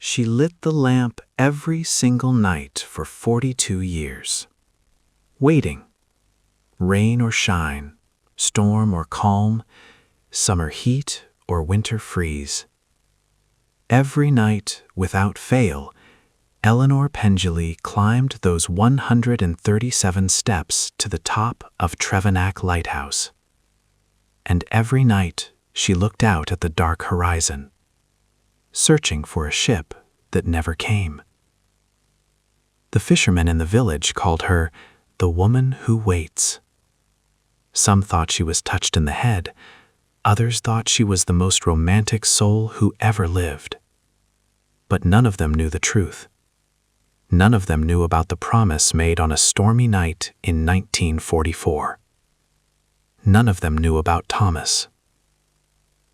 She lit the lamp every single night for 42 years, waiting. Rain or shine, storm or calm, summer heat or winter freeze. Every night, without fail, Eleanor Pendley climbed those 137 steps to the top of Trevennack Lighthouse. And every night she looked out at the dark horizon, searching for a ship that never came. The fishermen in the village called her the woman who waits. Some thought she was touched in the head, others thought she was the most romantic soul who ever lived. But none of them knew the truth. None of them knew about the promise made on a stormy night in 1944. None of them knew about Thomas.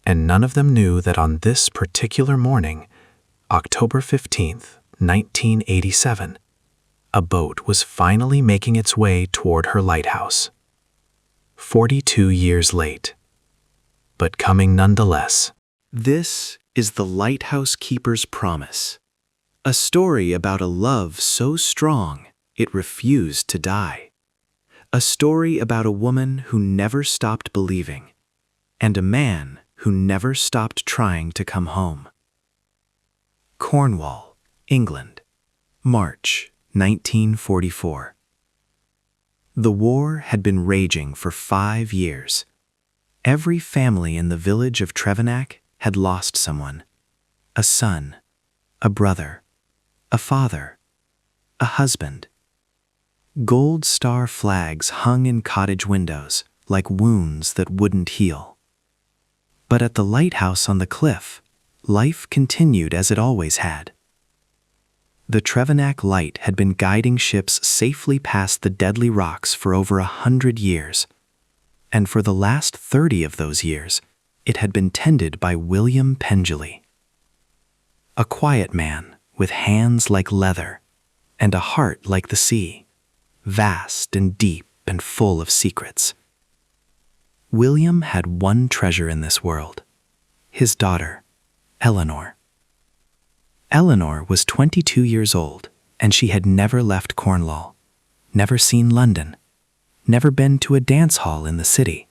And none of them knew that on this particular morning, October 15th, 1987, a boat was finally making its way toward her lighthouse. 42 years late, but coming nonetheless. This is The Lighthouse Keeper's Promise, a story about a love so strong it refused to die. A story about a woman who never stopped believing, and a man who never stopped trying to come home. Cornwall, England, March 1944. The war had been raging for 5 years. Every family in the village of Trevennack had lost someone: a son, a brother, a father, a husband. Gold star flags hung in cottage windows like wounds that wouldn't heal. But at the lighthouse on the cliff, life continued as it always had. The Trevennack light had been guiding ships safely past the deadly rocks for over 100 years, and for the last 30 of those years, it had been tended by William Pendley. A quiet man with hands like leather and a heart like the sea, vast and deep and full of secrets. William had one treasure in this world: his daughter, Eleanor. Eleanor was 22 years old, and she had never left Cornwall, never seen London, never been to a dance hall in the city,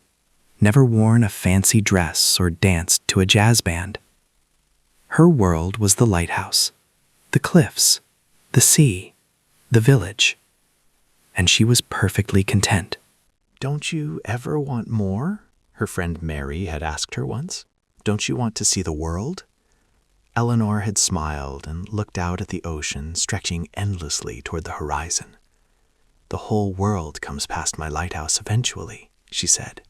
never worn a fancy dress or danced to a jazz band. Her world was the lighthouse, the cliffs, the sea, the village, and she was perfectly content. "Don't you ever want more?" her friend Mary had asked her once. "Don't you want to see the world?" Eleanor had smiled and looked out at the ocean stretching endlessly toward the horizon. "The whole world comes past my lighthouse eventually," she said.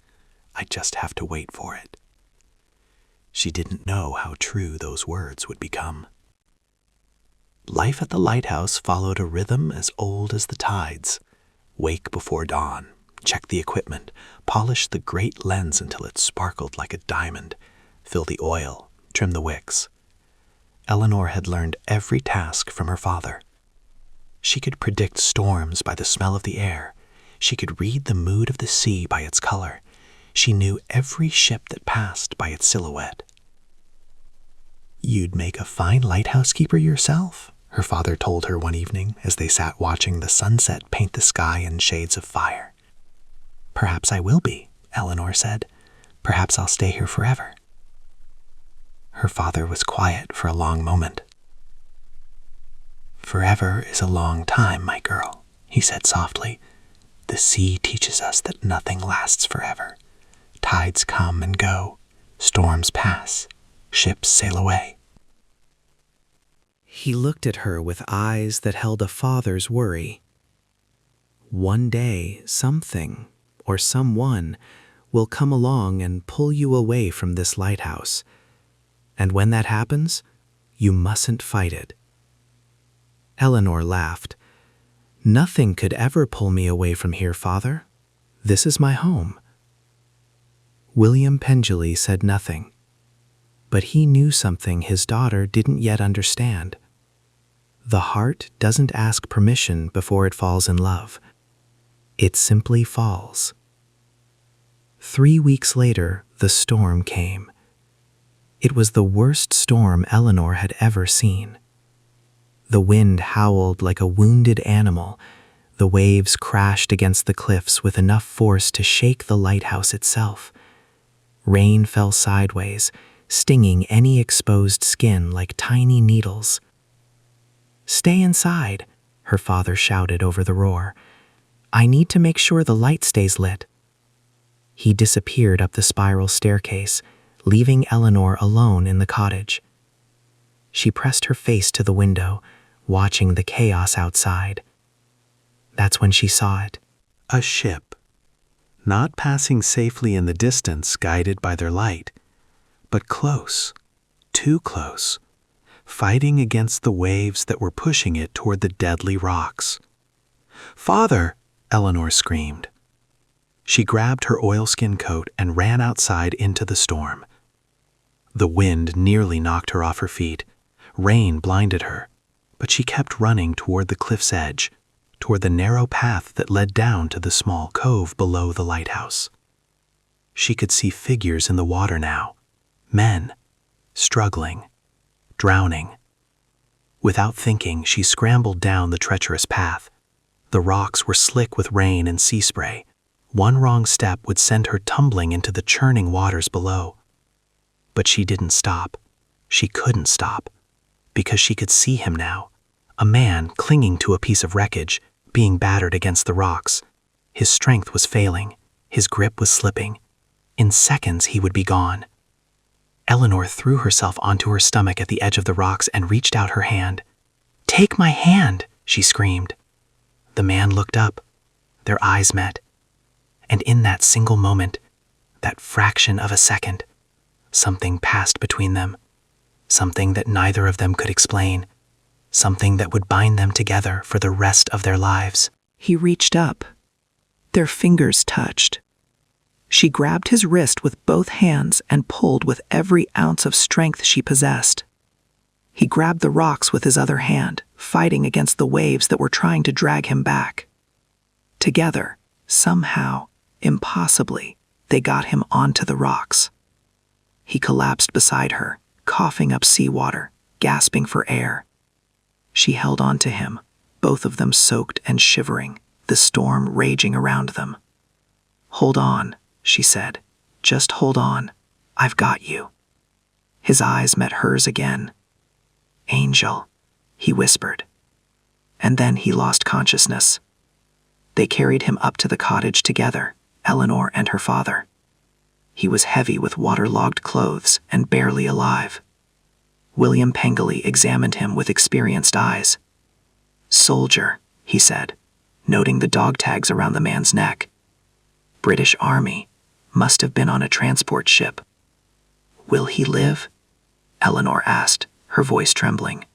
"I just have to wait for it." She didn't know how true those words would become. Life at the lighthouse followed a rhythm as old as the tides. Wake before dawn, check the equipment, polish the great lens until it sparkled like a diamond, fill the oil, trim the wicks. Eleanor had learned every task from her father. She could predict storms by the smell of the air. She could read the mood of the sea by its color. She knew every ship that passed by its silhouette. "You'd make a fine lighthouse keeper yourself," her father told her one evening as they sat watching the sunset paint the sky in shades of fire. "Perhaps I will be," Eleanor said. "Perhaps I'll stay here forever." Her father was quiet for a long moment. "Forever is a long time, my girl," he said softly. "The sea teaches us that nothing lasts forever. Tides come and go, storms pass, ships sail away." He looked at her with eyes that held a father's worry. One day, something or someone will come along and pull you away from this lighthouse. And when that happens, you mustn't fight it. Eleanor laughed. "Nothing could ever pull me away from here, Father. This is my home." William Pendley said nothing, but he knew something his daughter didn't yet understand. The heart doesn't ask permission before it falls in love. It simply falls. 3 weeks later, the storm came. It was the worst storm Eleanor had ever seen. The wind howled like a wounded animal. The waves crashed against the cliffs with enough force to shake the lighthouse itself. Rain fell sideways, stinging any exposed skin like tiny needles. "Stay inside," her father shouted over the roar. "I need to make sure the light stays lit." He disappeared up the spiral staircase, leaving Eleanor alone in the cottage. She pressed her face to the window, watching the chaos outside. That's when she saw it. A ship, not passing safely in the distance guided by their light, but close, too close, fighting against the waves that were pushing it toward the deadly rocks. "Father!" Eleanor screamed. She grabbed her oilskin coat and ran outside into the storm. The wind nearly knocked her off her feet. Rain blinded her, but she kept running toward the cliff's edge, toward the narrow path that led down to the small cove below the lighthouse. She could see figures in the water now, men, struggling, drowning. Without thinking, she scrambled down the treacherous path. The rocks were slick with rain and sea spray. One wrong step would send her tumbling into the churning waters below. But she didn't stop. She couldn't stop, because she could see him now, a man clinging to a piece of wreckage, being battered against the rocks. His strength was failing. His grip was slipping. In seconds, he would be gone. Eleanor threw herself onto her stomach at the edge of the rocks and reached out her hand. "Take my hand," she screamed. The man looked up. Their eyes met. And in that single moment, that fraction of a second, something passed between them. Something that neither of them could explain. Something that would bind them together for the rest of their lives. He reached up. Their fingers touched. She grabbed his wrist with both hands and pulled with every ounce of strength she possessed. He grabbed the rocks with his other hand, fighting against the waves that were trying to drag him back. Together, somehow, impossibly, they got him onto the rocks. He collapsed beside her, coughing up seawater, gasping for air. She held on to him, both of them soaked and shivering, the storm raging around them. "Hold on," she said. "Just hold on. I've got you." His eyes met hers again. "Angel," he whispered. And then he lost consciousness. They carried him up to the cottage together, Eleanor and her father. He was heavy with waterlogged clothes and barely alive. William Pengelly examined him with experienced eyes. "Soldier," he said, noting the dog tags around the man's neck. "British Army, must have been on a transport ship." "Will he live?" Eleanor asked, her voice trembling.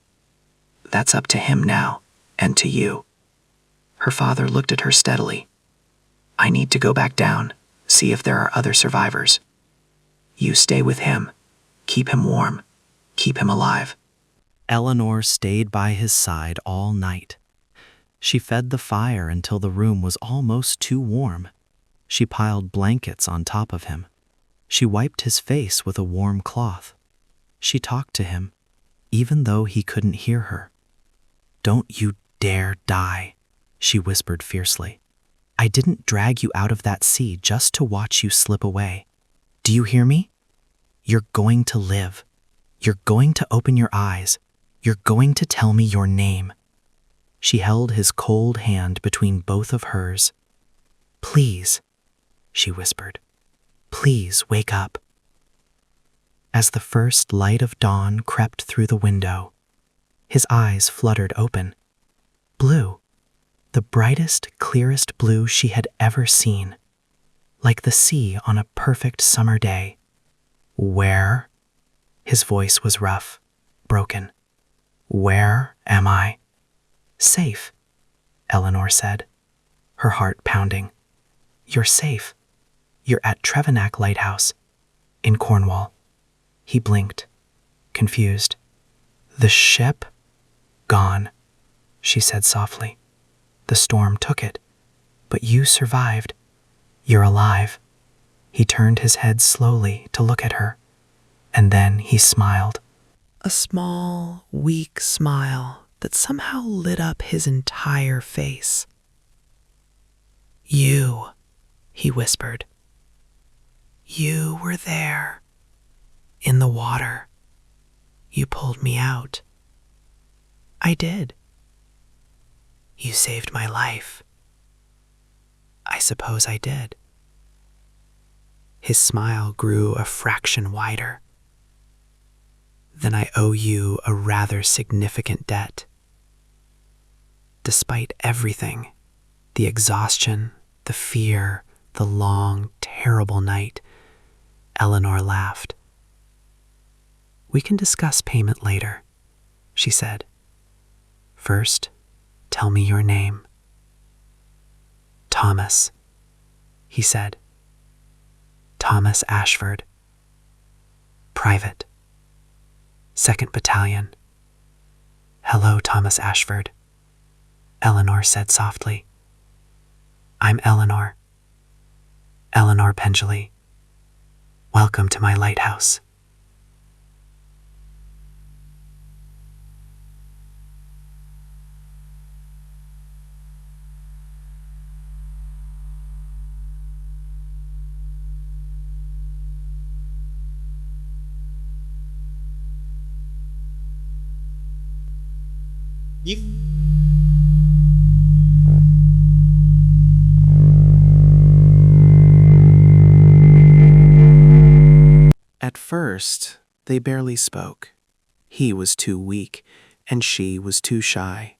"That's up to him now, and to you." Her father looked at her steadily. "I need to go back down, see if there are other survivors. You stay with him. Keep him warm. Keep him alive." Eleanor stayed by his side all night. She fed the fire until the room was almost too warm. She piled blankets on top of him. She wiped his face with a warm cloth. She talked to him, even though he couldn't hear her. "Don't you dare die," she whispered fiercely. "I didn't drag you out of that sea just to watch you slip away. Do you hear me? You're going to live. You're going to open your eyes. You're going to tell me your name." She held his cold hand between both of hers. "Please," she whispered. "Please wake up." As the first light of dawn crept through the window, his eyes fluttered open. Blue. The brightest, clearest blue she had ever seen. Like the sea on a perfect summer day. "Where?" His voice was rough, broken. "Where am I?" "Safe," Eleanor said, her heart pounding. "You're safe. You're at Trevennack Lighthouse, in Cornwall." He blinked, confused. "The ship?" "Gone," she said softly. "The storm took it, but you survived. You're alive." He turned his head slowly to look at her, and then he smiled. A small, weak smile that somehow lit up his entire face. "You," he whispered. "You were there. In the water. You pulled me out." "I did." "You saved my life." "I suppose I did." His smile grew a fraction wider. "Then I owe you a rather significant debt." Despite everything, the exhaustion, the fear, the long, terrible night, Eleanor laughed. "We can discuss payment later," she said. "First, tell me your name." "Thomas," he said. "Thomas Ashford. Private. 2nd Battalion." "Hello, Thomas Ashford," Eleanor said softly. "I'm Eleanor. Eleanor Pendley. Welcome to my lighthouse." At first, they barely spoke. He was too weak, and she was too shy.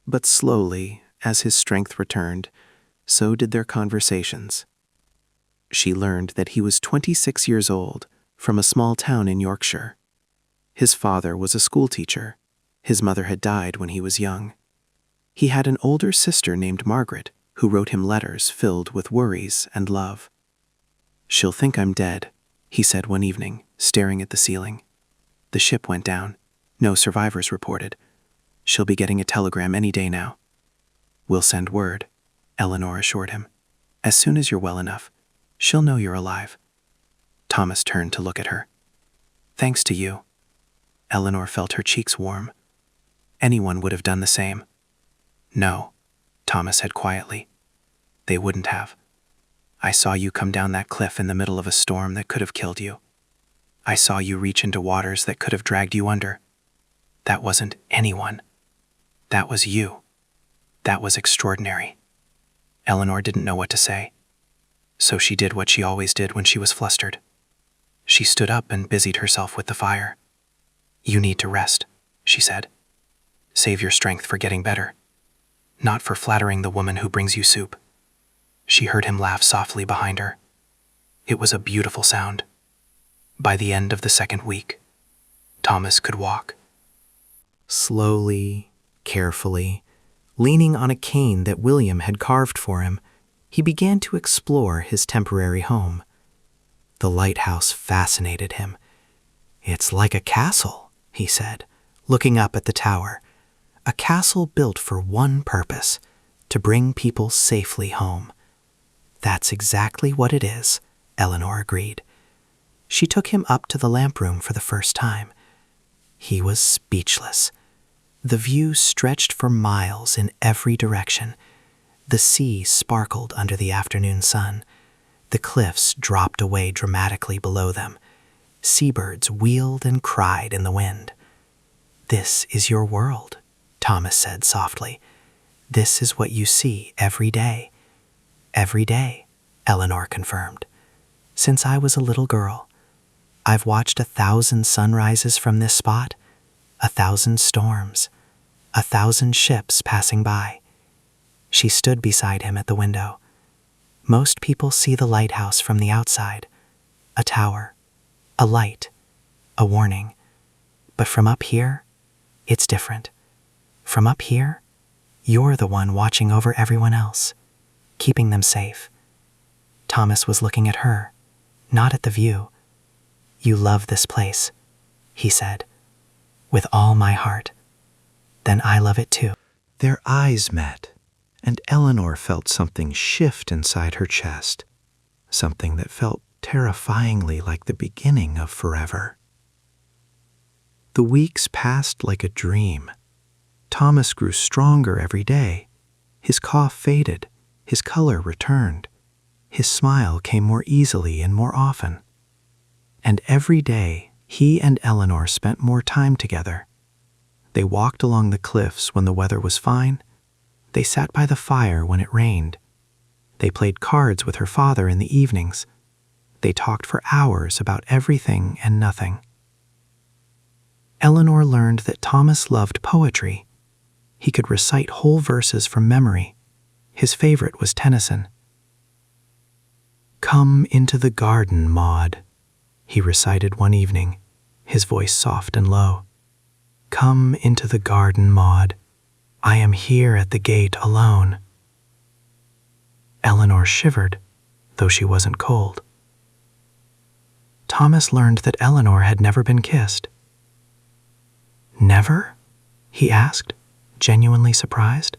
But slowly, as his strength returned, so did their conversations. She learned that he was 26 years old, from a small town in Yorkshire. His father was a schoolteacher. His mother had died when he was young. He had an older sister named Margaret, who wrote him letters filled with worries and love. "She'll think I'm dead," he said one evening, staring at the ceiling. "The ship went down. No survivors reported. She'll be getting a telegram any day now." "We'll send word," Eleanor assured him. "As soon as you're well enough, she'll know you're alive." Thomas turned to look at her. "Thanks to you." Eleanor felt her cheeks warm. Anyone would have done the same. "No," Thomas said quietly. "They wouldn't have. I saw you come down that cliff in the middle of a storm that could have killed you. I saw you reach into waters that could have dragged you under. That wasn't anyone. That was you. That was extraordinary." Eleanor didn't know what to say. So she did what she always did when she was flustered. She stood up and busied herself with the fire. "You need to rest," she said. "Save your strength for getting better. Not for flattering the woman who brings you soup." She heard him laugh softly behind her. It was a beautiful sound. By the end of the 2nd week, Thomas could walk. Slowly, carefully, leaning on a cane that William had carved for him, he began to explore his temporary home. The lighthouse fascinated him. "It's like a castle," he said, looking up at the tower. "A castle built for one purpose, to bring people safely home." "That's exactly what it is," Eleanor agreed. She took him up to the lamp room for the first time. He was speechless. The view stretched for miles in every direction. The sea sparkled under the afternoon sun. The cliffs dropped away dramatically below them. Seabirds wheeled and cried in the wind. "This is your world," Thomas said softly. "This is what you see every day." "Every day," Eleanor confirmed. "Since I was a little girl. I've watched 1,000 sunrises from this spot, 1,000 storms, 1,000 ships passing by." She stood beside him at the window. "Most people see the lighthouse from the outside, a tower, a light, a warning. But from up here, it's different. From up here, you're the one watching over everyone else, keeping them safe." Thomas was looking at her, not at the view. "You love this place," he said. "With all my heart. Then I love it too." Their eyes met, and Eleanor felt something shift inside her chest, something that felt terrifyingly like the beginning of forever. The weeks passed like a dream. Thomas grew stronger every day. His cough faded, his color returned. His smile came more easily and more often. And every day, he and Eleanor spent more time together. They walked along the cliffs when the weather was fine. They sat by the fire when it rained. They played cards with her father in the evenings. They talked for hours about everything and nothing. Eleanor learned that Thomas loved poetry. He could recite whole verses from memory. His favorite was Tennyson. "Come into the garden, Maud," he recited one evening, his voice soft and low. "Come into the garden, Maud. I am here at the gate alone." Eleanor shivered, though she wasn't cold. Thomas learned that Eleanor had never been kissed. "Never?" he asked, genuinely surprised.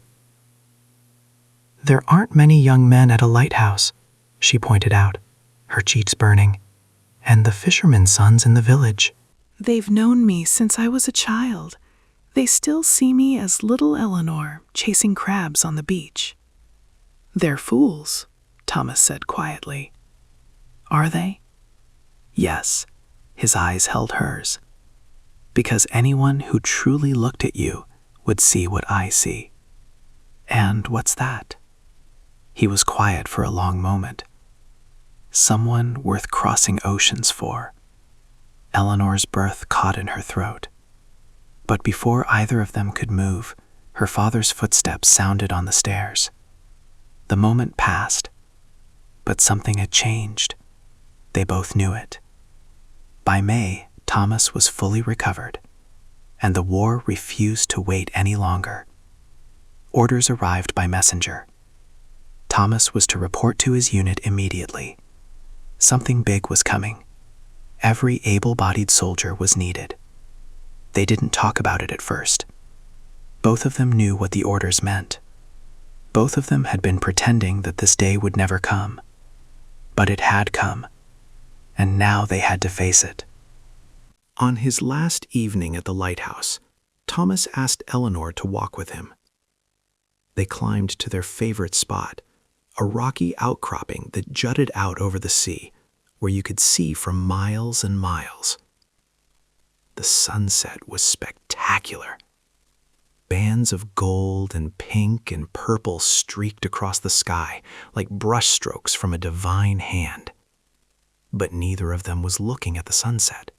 "There aren't many young men at a lighthouse," she pointed out, her cheeks burning, "and the fishermen's sons in the village. They've known me since I was a child. They still see me as little Eleanor chasing crabs on the beach." "They're fools," Thomas said quietly. "Are they?" "Yes," his eyes held hers. "Because anyone who truly looked at you would see what I see." "And what's that?" He was quiet for a long moment. "Someone worth crossing oceans for." Eleanor's breath caught in her throat. But before either of them could move, her father's footsteps sounded on the stairs. The moment passed, but something had changed. They both knew it. By May, Thomas was fully recovered, and the war refused to wait any longer. Orders arrived by messenger. Thomas was to report to his unit immediately. Something big was coming. Every able-bodied soldier was needed. They didn't talk about it at first. Both of them knew what the orders meant. Both of them had been pretending that this day would never come. But it had come, and now they had to face it. On his last evening at the lighthouse, Thomas asked Eleanor to walk with him. They climbed to their favorite spot, a rocky outcropping that jutted out over the sea, where you could see for miles and miles. The sunset was spectacular. Bands of gold and pink and purple streaked across the sky like brushstrokes from a divine hand. But neither of them was looking at the sunset.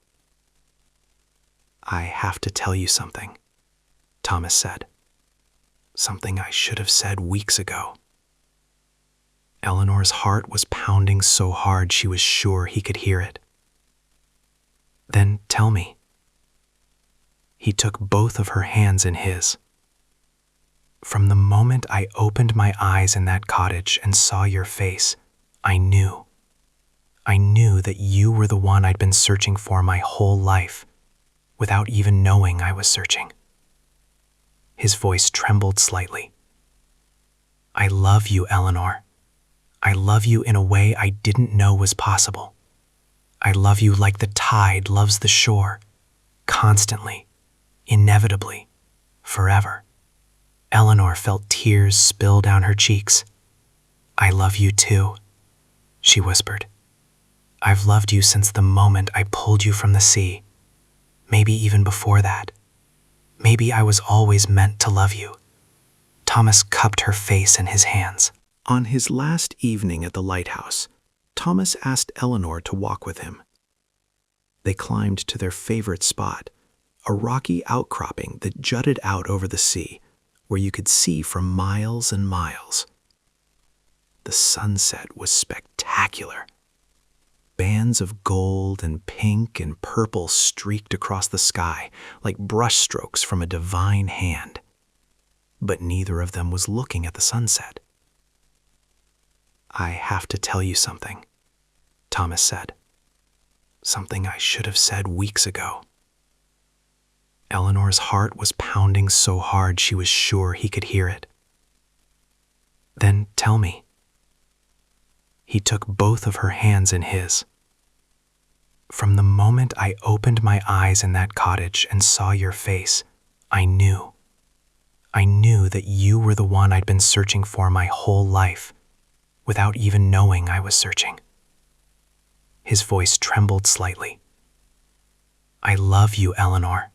"I have to tell you something," Thomas said. "Something I should have said weeks ago." Eleanor's heart was pounding so hard she was sure he could hear it. "Then tell me." He took both of her hands in his. "From the moment I opened my eyes in that cottage and saw your face, I knew. I knew that you were the one I'd been searching for my whole life, without even knowing I was searching." His voice trembled slightly. "I love you, Eleanor. I love you in a way I didn't know was possible. I love you like the tide loves the shore, constantly, inevitably, forever." Eleanor felt tears spill down her cheeks. "I love you too," she whispered. "I've loved you since the moment I pulled you from the sea. Maybe even before that. Maybe I was always meant to love you." Thomas cupped her face in his hands. On his last evening at the lighthouse, Thomas asked Eleanor to walk with him. They climbed to their favorite spot, a rocky outcropping that jutted out over the sea, where you could see for miles and miles. The sunset was spectacular. Bands of gold and pink and purple streaked across the sky like brushstrokes from a divine hand. But neither of them was looking at the sunset. "I have to tell you something," Thomas said. "Something I should have said weeks ago." Eleanor's heart was pounding so hard she was sure he could hear it. "Then tell me." He took both of her hands in his. "From the moment I opened my eyes in that cottage and saw your face, I knew. I knew that you were the one I'd been searching for my whole life, without even knowing I was searching. His voice trembled slightly. I love you, Eleanor.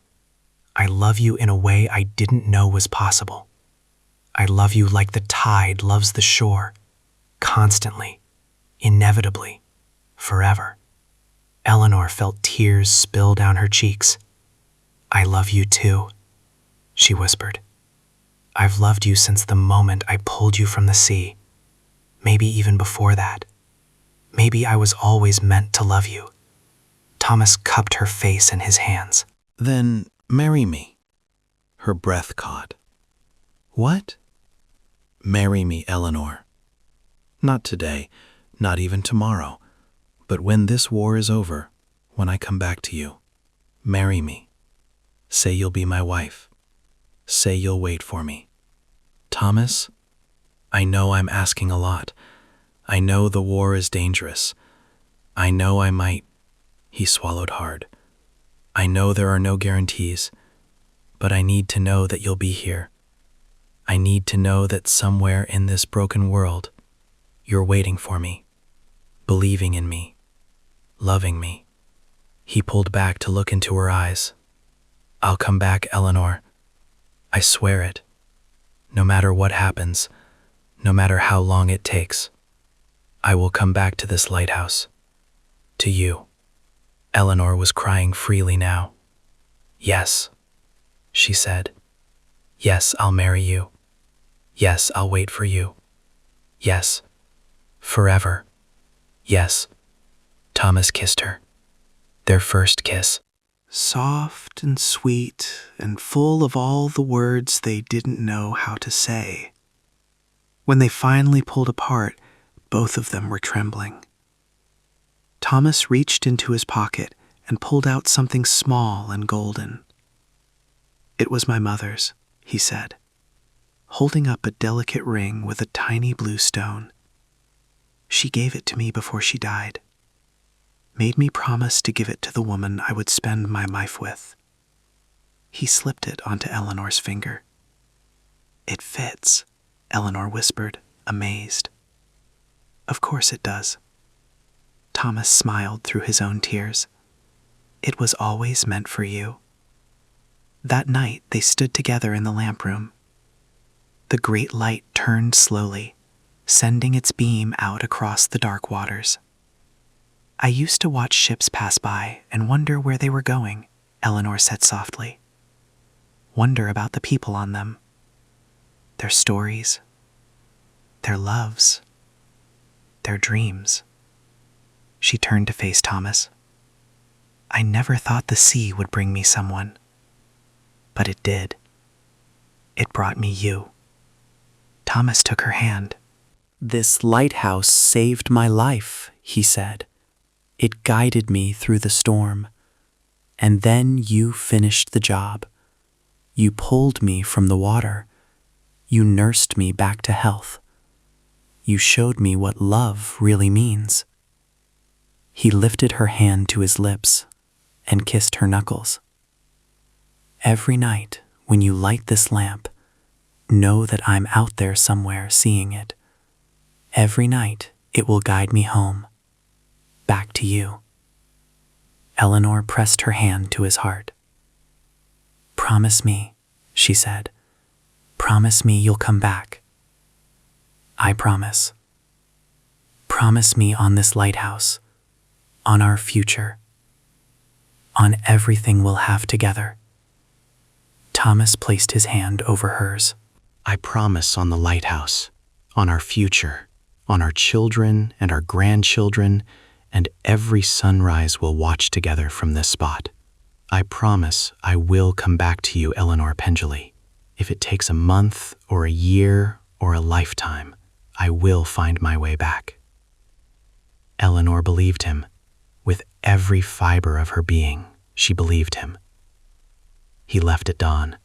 I love you in a way I didn't know was possible. I love you like the tide loves the shore, constantly, inevitably, forever. Eleanor felt tears spill down her cheeks. I love you too, she whispered. I've loved you since the moment I pulled you from the sea. Maybe even before that. Maybe I was always meant to love you. Thomas cupped her face in his hands. Then marry me. Her breath caught. What? Marry me, Eleanor. Not today, not even tomorrow, but when this war is over, when I come back to you, marry me. Say you'll be my wife. Say you'll wait for me. Thomas, I know I'm asking a lot. I know the war is dangerous. I know I might. He swallowed hard. I know there are no guarantees, but I need to know that you'll be here. I need to know that somewhere in this broken world, you're waiting for me, believing in me, loving me. He pulled back to look into her eyes. I'll come back, Eleanor. I swear it. No matter what happens, no matter how long it takes, I will come back to this lighthouse, to you. Eleanor was crying freely now. Yes, she said. Yes, I'll marry you. Yes, I'll wait for you. Yes, forever. Yes. Thomas kissed her. Their first kiss. Soft and sweet and full of all the words they didn't know how to say. When they finally pulled apart, both of them were trembling. Thomas reached into his pocket and pulled out something small and golden. It was my mother's, he said, holding up a delicate ring with a tiny blue stone. She gave it to me before she died. Made me promise to give it to the woman I would spend my life with. He slipped it onto Eleanor's finger. It fits, Eleanor whispered, amazed. Of course it does. Thomas smiled through his own tears. It was always meant for you. That night they stood together in the lamp room. The great light turned slowly, sending its beam out across the dark waters. I used to watch ships pass by and wonder where they were going, Eleanor said softly. Wonder about the people on them, their stories, their loves, their dreams. She turned to face Thomas. I never thought the sea would bring me someone, but it did. It brought me you. Thomas took her hand. This lighthouse saved my life, he said. It guided me through the storm. And then you finished the job. You pulled me from the water. You nursed me back to health. You showed me what love really means. He lifted her hand to his lips and kissed her knuckles. Every night when you light this lamp, know that I'm out there somewhere seeing it. Every night it will guide me home, back to you. Eleanor pressed her hand to his heart. Promise me, she said. Promise me you'll come back. I promise. Promise me on this lighthouse, on our future, on everything we'll have together. Thomas placed his hand over hers. I promise on the lighthouse, on our future, on our children and our grandchildren, and every sunrise we'll watch together from this spot. I promise I will come back to you, Eleanor Pendley. If it takes a month or a year or a lifetime, I will find my way back. Eleanor believed him. With every fiber of her being, she believed him. He left at dawn.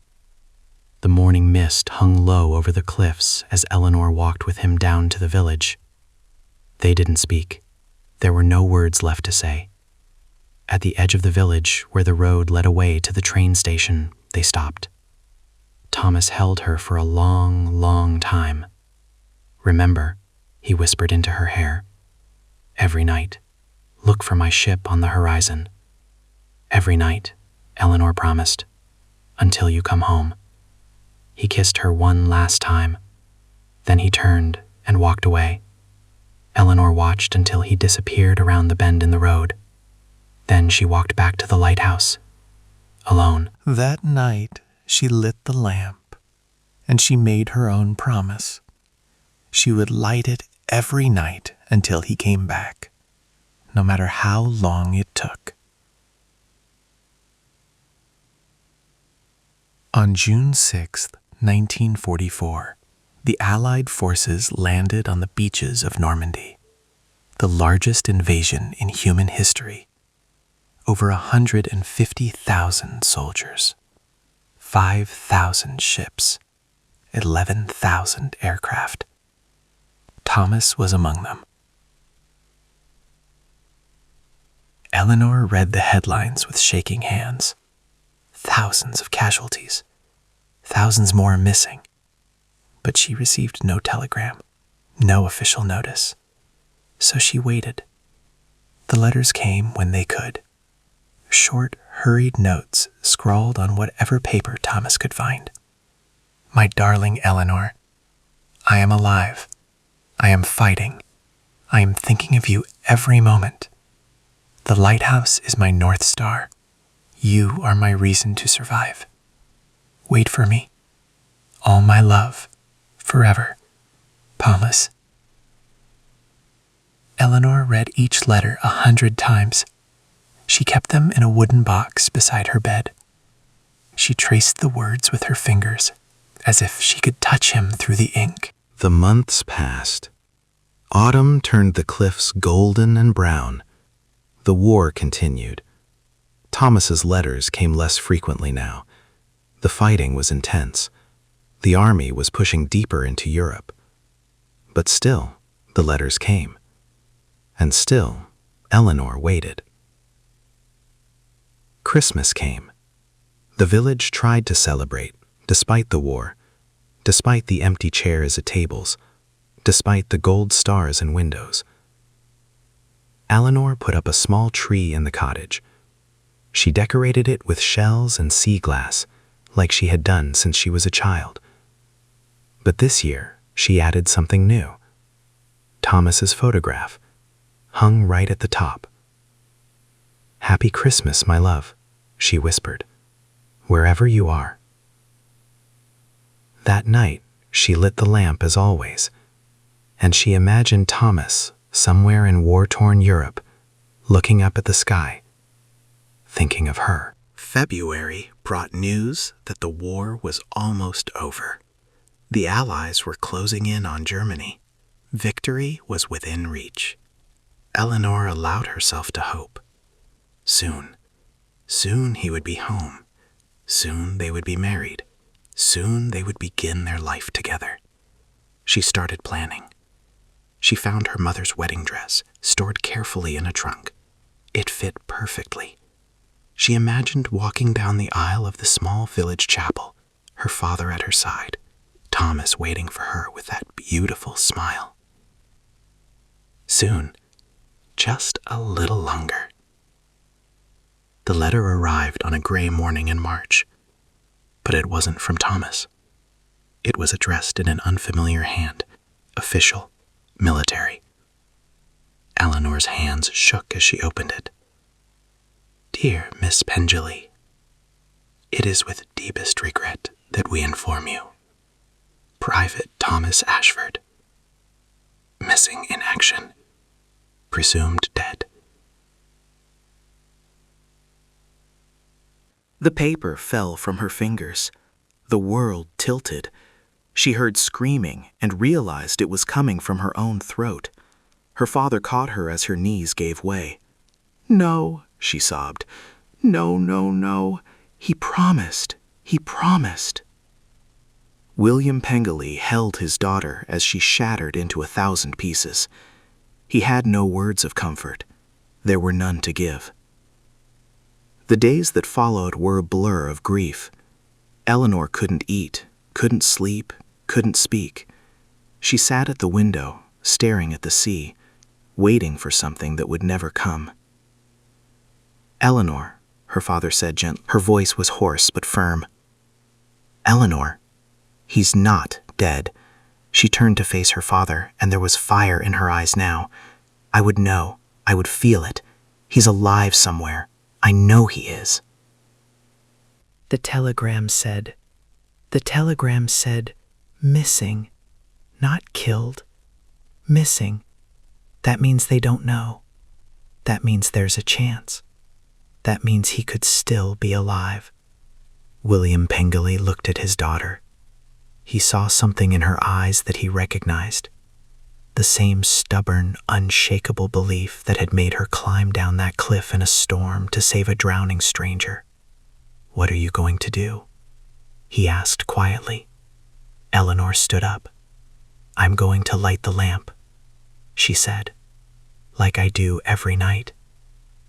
The morning mist hung low over the cliffs as Eleanor walked with him down to the village. They didn't speak. There were no words left to say. At the edge of the village, where the road led away to the train station, they stopped. Thomas Thomas held her for a long, long time. "Remember," he whispered into her hair, "every night, look for my ship on the horizon. Every night," Eleanor promised, "until you come home." He kissed her one last time. Then he turned and walked away. Eleanor watched until he disappeared around the bend in the road. Then she walked back to the lighthouse, alone. That night, she lit the lamp, and she made her own promise. She would light it every night until he came back, no matter how long it took. On June 6th, 1944, the Allied forces landed on the beaches of Normandy, the largest invasion in human history. Over 150,000 soldiers, 5,000 ships, 11,000 aircraft. Thomas was among them. Eleanor read the headlines with shaking hands. Thousands of casualties, thousands more missing. But she received no telegram, no official notice. So she waited. The letters came when they could. Short, hurried notes scrawled on whatever paper Thomas could find. "My darling Eleanor, I am alive. I am fighting. I am thinking of you every moment. The lighthouse is my North Star. You are my reason to survive. Wait for me. All my love, forever. Thomas." Eleanor read each letter 100 times. She kept them in a wooden box beside her bed. She traced the words with her fingers, as if she could touch him through the ink. The months passed. Autumn turned the cliffs golden and brown. The war continued. Thomas's letters came less frequently now. The fighting was intense. The army was pushing deeper into Europe. But still, the letters came. And still, Eleanor waited. Christmas came. The village tried to celebrate, despite the war, despite the empty chairs at tables, despite the gold stars in windows. Eleanor put up a small tree in the cottage. She decorated it with shells and sea glass, like she had done since she was a child. But this year, she added something new. Thomas's photograph, hung right at the top. "Happy Christmas, my love," she whispered, "wherever you are." That night, she lit the lamp as always, and she imagined Thomas somewhere in war-torn Europe, looking up at the sky, thinking of her. February brought news that the war was almost over. The Allies were closing in on Germany. Victory was within reach. Eleanor allowed herself to hope. Soon he would be home. Soon they would be married. Soon they would begin their life together. She started planning. She found her mother's wedding dress, stored carefully in a trunk. It fit perfectly. She imagined walking down the aisle of the small village chapel, her father at her side, Thomas waiting for her with that beautiful smile. Soon, just a little longer. The letter arrived on a gray morning in March, but it wasn't from Thomas. It was addressed in an unfamiliar hand, official, military. Eleanor's hands shook as she opened it. "Dear Miss Pengelly, it is with deepest regret that we inform you. Private Thomas Ashford. Missing in action. Presumed dead." The paper fell from her fingers. The world tilted. She heard screaming and realized it was coming from her own throat. Her father caught her as her knees gave way. "No," she sobbed. "No, no, no. He promised. He promised." William Pengelly held his daughter as she shattered into 1,000 pieces. He had no words of comfort. There were none to give. The days that followed were a blur of grief. Eleanor couldn't eat. couldn't sleep, couldn't speak. She sat at the window, staring at the sea, waiting for something that would never come. "Eleanor," her father said gently. Her voice was hoarse but firm. "Eleanor, he's not dead." She turned to face her father, and there was fire in her eyes now. "I would know. I would feel it. He's alive somewhere. I know he is." The telegram said, missing, not killed, missing. That means they don't know. That means there's a chance. That means he could still be alive. William Pengelly looked at his daughter. He saw something in her eyes that he recognized. The same stubborn, unshakable belief that had made her climb down that cliff in a storm to save a drowning stranger. "What are you going to do?" he asked quietly. Eleanor stood up. "I'm going to light the lamp," she said, "like I do every night.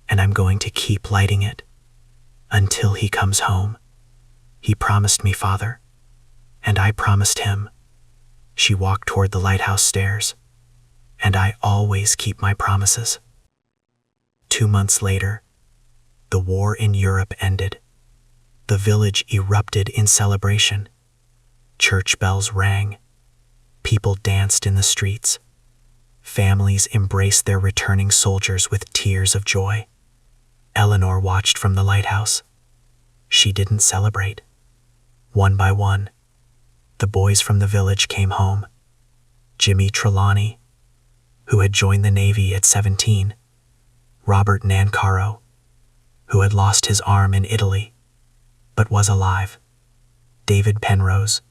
And I'm going to keep lighting it until he comes home. He promised me, Father, and I promised him." She walked toward the lighthouse stairs. "And I always keep my promises." 2 months later, the war in Europe ended. The village erupted in celebration. Church bells rang. People danced in the streets. Families embraced their returning soldiers with tears of joy. Eleanor watched from the lighthouse. She didn't celebrate. One by one, the boys from the village came home. Jimmy Trelawney, who had joined the Navy at 17, Robert Nancaro, who had lost his arm in Italy, but was alive, David Penrose,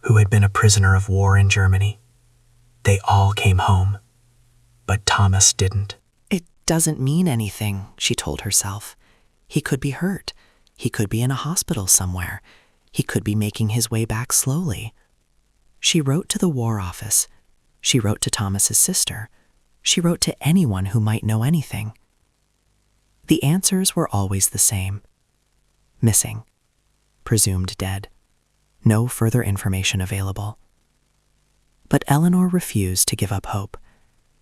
who had been a prisoner of war in Germany. They all came home, but Thomas didn't. It doesn't mean anything, she told herself. He could be hurt. He could be in a hospital somewhere. He could be making his way back slowly. She wrote to the War Office. She wrote to Thomas's sister. She wrote to anyone who might know anything. The answers were always the same. Missing. Presumed dead. No further information available. But Eleanor refused to give up hope.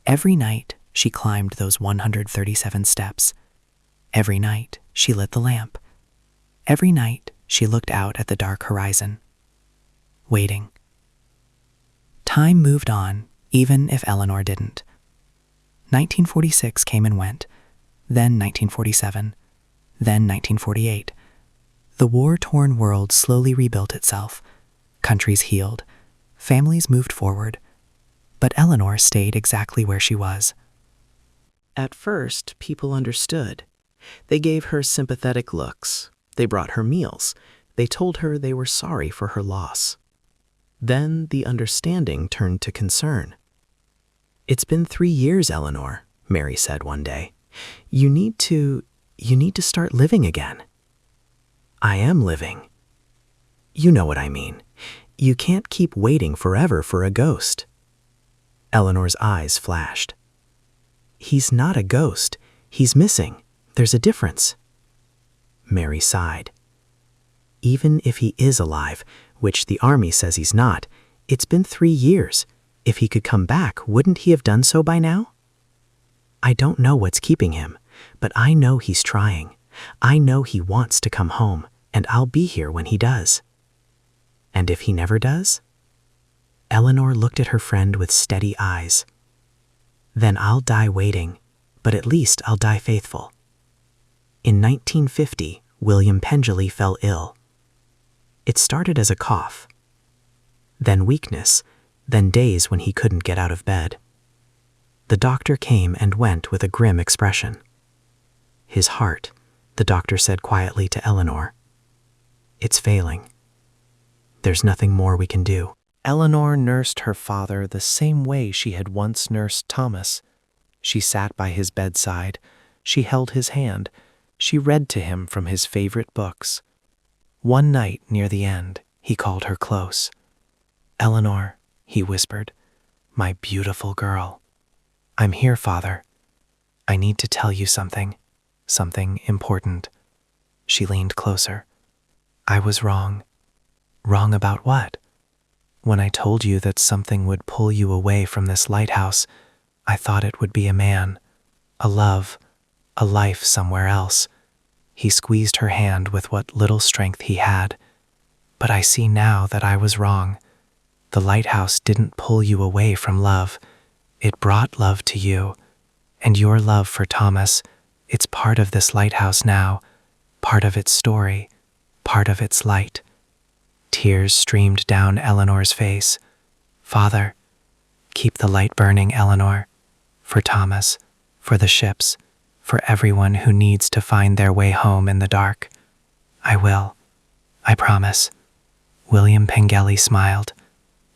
Every night, she climbed those 137 steps. Every night, she lit the lamp. Every night, she looked out at the dark horizon. Waiting. Time moved on, even if Eleanor didn't. 1946 came and went, then 1947, then 1948. The war-torn world slowly rebuilt itself. Countries healed. Families moved forward. But Eleanor stayed exactly where she was. At first, people understood. They gave her sympathetic looks. They brought her meals. They told her they were sorry for her loss. Then the understanding turned to concern. "It's been 3 years, Eleanor," Mary said one day. You need to start living again." "I am living." "You know what I mean. You can't keep waiting forever for a ghost." Eleanor's eyes flashed. "He's not a ghost. He's missing. There's a difference." Mary sighed. "Even if he is alive, which the army says he's not, it's been 3 years. If he could come back, wouldn't he have done so by now?" "I don't know what's keeping him, but I know he's trying. I know he wants to come home, and I'll be here when he does." "And if he never does?" Eleanor looked at her friend with steady eyes. "Then I'll die waiting, but at least I'll die faithful." In 1950, William Pengelly fell ill. It started as a cough, then weakness, then days when he couldn't get out of bed. The doctor came and went with a grim expression. "His heart," the doctor said quietly to Eleanor. "It's failing. There's nothing more we can do." Eleanor nursed her father the same way she had once nursed Thomas. She sat by his bedside. She held his hand. She read to him from his favorite books. One night near the end, he called her close. "Eleanor," he whispered, "my beautiful girl. I'm here, Father. I need to tell you something important." She leaned closer. "I was wrong. Wrong about what? When I told you that something would pull you away from this lighthouse, I thought it would be a man, a love, a life somewhere else. He squeezed her hand with what little strength he had. But I see now that I was wrong. The lighthouse didn't pull you away from love. It brought love to you. And your love for Thomas, it's part of this lighthouse now, part of its story, part of its light. Tears streamed down Eleanor's face. Father, keep the light burning, Eleanor. For Thomas, for the ships, for everyone who needs to find their way home in the dark. I will. I promise. William Pengelly smiled.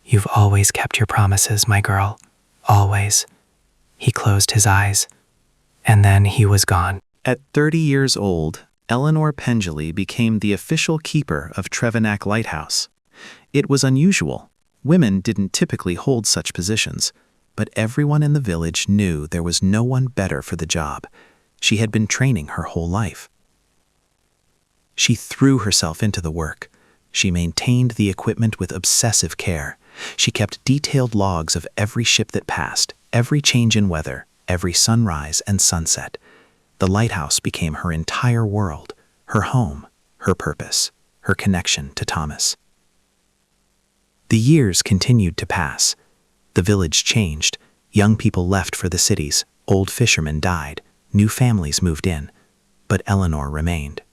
You've always kept your promises, my girl. Always. He closed his eyes. And then he was gone. At 30 years old, Eleanor Pengelly became the official keeper of Trevenac Lighthouse. It was unusual. Women didn't typically hold such positions, but everyone in the village knew there was no one better for the job. She had been training her whole life. She threw herself into the work. She maintained the equipment with obsessive care. She kept detailed logs of every ship that passed, every change in weather, every sunrise and sunset. The lighthouse became her entire world, her home, her purpose, her connection to Thomas. The years continued to pass. The village changed. Young people left for the cities. Old fishermen died. New families moved in. But Eleanor remained.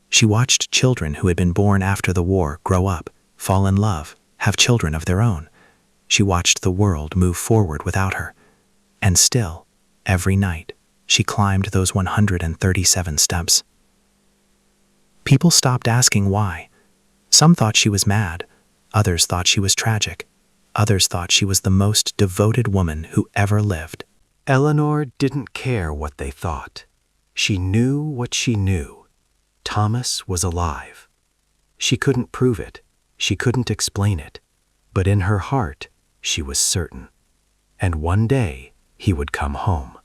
She watched children who had been born after the war grow up, fall in love, have children of their own. She watched the world move forward without her. And still, every night, she climbed those 137 steps. People stopped asking why. Some thought she was mad. Others thought she was tragic. Others thought she was the most devoted woman who ever lived. Eleanor didn't care what they thought. She knew what she knew. Thomas was alive. She couldn't prove it. She couldn't explain it. But in her heart, she was certain. And one day, he would come home.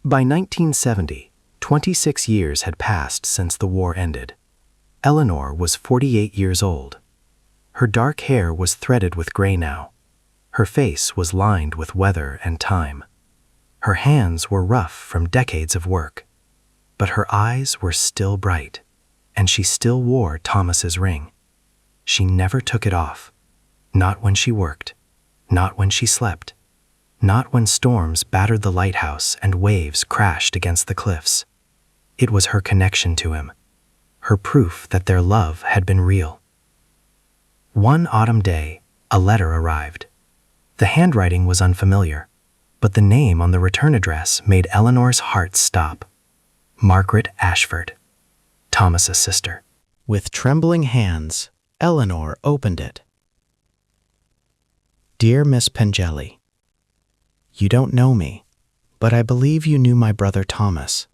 By 1970, 26 years had passed since the war ended. Eleanor was 48 years old. Her dark hair was threaded with gray now. Her face was lined with weather and time. Her hands were rough from decades of work. But her eyes were still bright, and she still wore Thomas's ring. She never took it off. Not when she worked. Not when she slept. Not when storms battered the lighthouse and waves crashed against the cliffs. It was her connection to him, her proof that their love had been real. One autumn day, a letter arrived. The handwriting was unfamiliar, but the name on the return address made Eleanor's heart stop. Margaret Ashford, Thomas's sister. With trembling hands, Eleanor opened it. Dear Miss Pengelly, you don't know me, but I believe you knew my brother Thomas.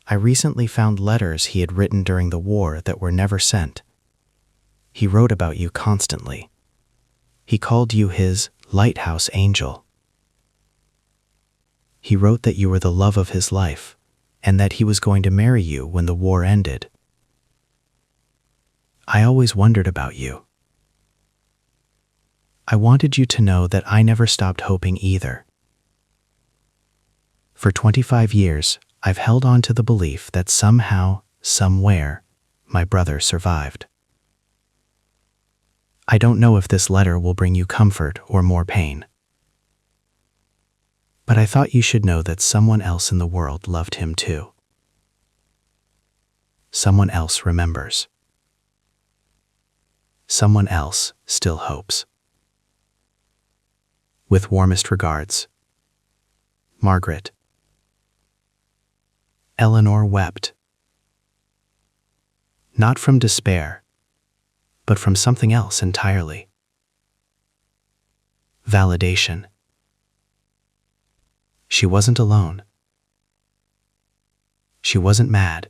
I recently found letters he had written during the war that were never sent. He wrote about you constantly. He called you his lighthouse angel. He wrote that you were the love of his life, and that he was going to marry you when the war ended. I always wondered about you. I wanted you to know that I never stopped hoping either. For 25 years, I've held on to the belief that somehow, somewhere, my brother survived. I don't know if this letter will bring you comfort or more pain. But I thought you should know that someone else in the world loved him too. Someone else remembers. Someone else still hopes. With warmest regards, Margaret. Eleanor wept. Not from despair, but from something else entirely. Validation. She wasn't alone. She wasn't mad.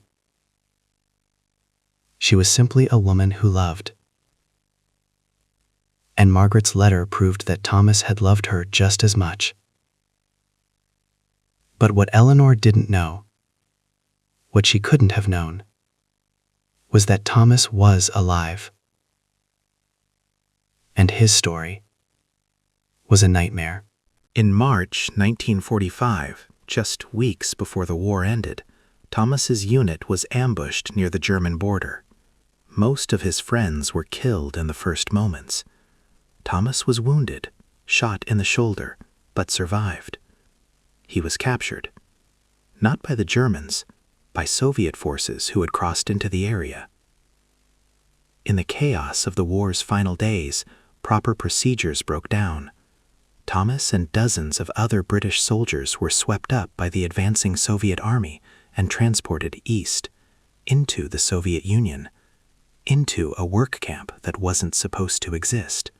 She was simply a woman who loved. And Margaret's letter proved that Thomas had loved her just as much. But what Eleanor didn't know, what she couldn't have known, was that Thomas was alive. And his story was a nightmare. In March 1945, just weeks before the war ended, Thomas's unit was ambushed near the German border. Most of his friends were killed in the first moments. Thomas was wounded, shot in the shoulder, but survived. He was captured, not by the Germans, by Soviet forces who had crossed into the area. In the chaos of the war's final days, proper procedures broke down. Thomas and dozens of other British soldiers were swept up by the advancing Soviet army and transported east, into the Soviet Union, into a work camp that wasn't supposed to exist.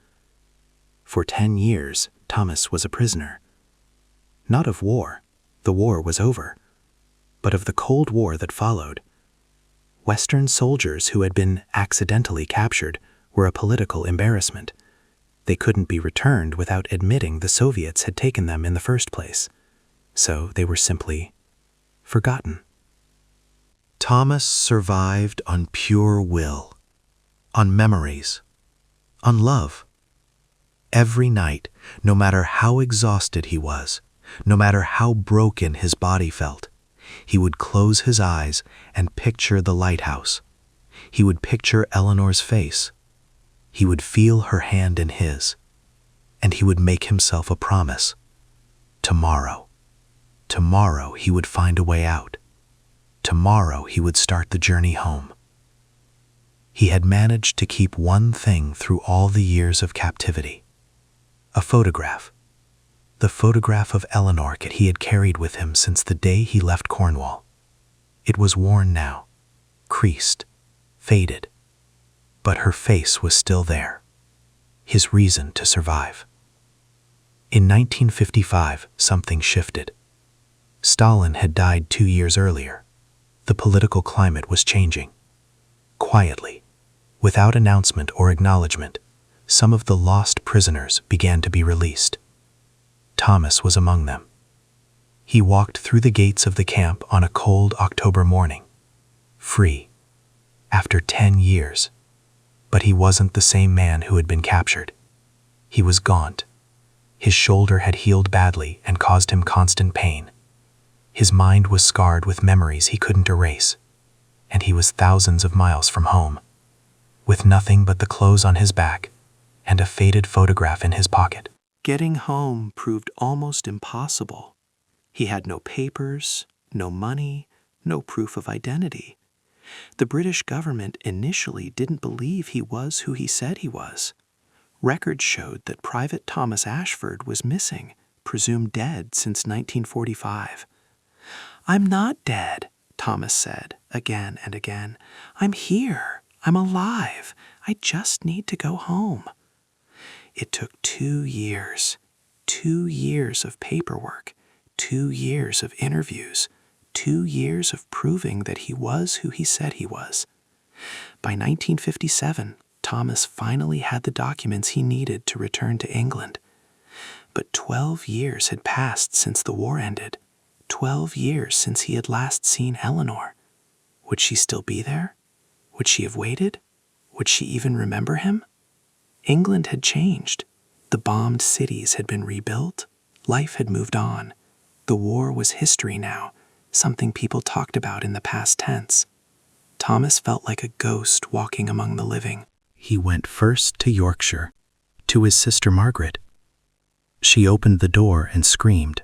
For 10 years, Thomas was a prisoner. Not of war, the war was over, but of the Cold War that followed. Western soldiers who had been accidentally captured were a political embarrassment. They couldn't be returned without admitting the Soviets had taken them in the first place, so they were simply forgotten. Thomas survived on pure will, on memories, on love. Every night, no matter how exhausted he was, no matter how broken his body felt, he would close his eyes and picture the lighthouse. He would picture Eleanor's face. He would feel her hand in his, and he would make himself a promise. Tomorrow he would find a way out. Tomorrow he would start the journey home. He had managed to keep one thing through all the years of captivity: a photograph. The photograph of Eleanor that he had carried with him since the day he left Cornwall. It was worn now, creased, faded, but her face was still there, his reason to survive. In 1955, something shifted. Stalin had died 2 years earlier. The political climate was changing. Quietly, without announcement or acknowledgement, some of the lost prisoners began to be released. Thomas was among them. He walked through the gates of the camp on a cold October morning, free, after 10 years. But he wasn't the same man who had been captured. He was gaunt. His shoulder had healed badly and caused him constant pain. His mind was scarred with memories he couldn't erase, and he was thousands of miles from home, with nothing but the clothes on his back and a faded photograph in his pocket. Getting home proved almost impossible. He had no papers, no money, no proof of identity. The British government initially didn't believe he was who he said he was. Records showed that Private Thomas Ashford was missing, presumed dead since 1945. "I'm not dead," Thomas said again and again. "I'm here. I'm alive. I just need to go home." It took 2 years, 2 years of paperwork, 2 years of interviews, 2 years of proving that he was who he said he was. By 1957, Thomas finally had the documents he needed to return to England. But 12 years had passed since the war ended, 12 years since he had last seen Eleanor. Would she still be there? Would she have waited? Would she even remember him? England had changed. The bombed cities had been rebuilt. Life had moved on. The war was history now, something people talked about in the past tense. Thomas felt like a ghost walking among the living. He went first to Yorkshire, to his sister Margaret. She opened the door and screamed.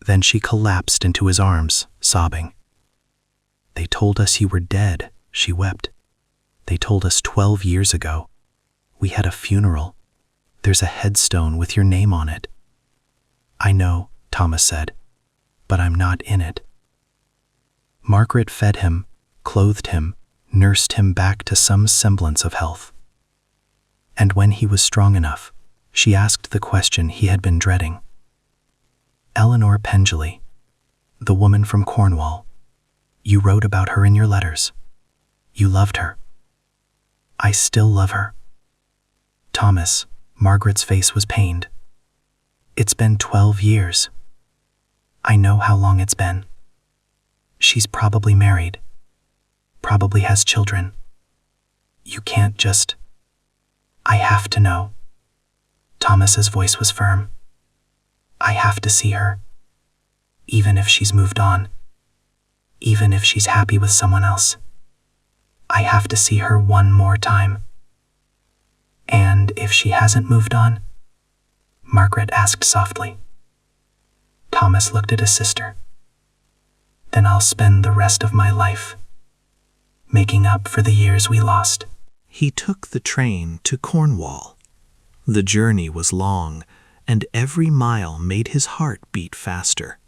Then she collapsed into his arms, sobbing. "They told us you were dead," she wept. "They told us 12 years ago. We had a funeral. There's a headstone with your name on it." "I know," Thomas said, "but I'm not in it." Margaret fed him, clothed him, nursed him back to some semblance of health. And when he was strong enough, she asked the question he had been dreading. "Eleanor Pendley, the woman from Cornwall, you wrote about her in your letters. You loved her." "I still love her." "Thomas," Margaret's face was pained. "It's been 12 years. I know how long it's been. She's probably married. probably has children. You can't just... I have to know. Thomas's voice was firm. I have to see her. Even if she's moved on. Even if she's happy with someone else. I have to see her one more time. And if she hasn't moved on? Margaret asked softly. Thomas looked at his sister. Then I'll spend the rest of my life making up for the years we lost. He took the train to Cornwall. The journey was long, and every mile made his heart beat faster.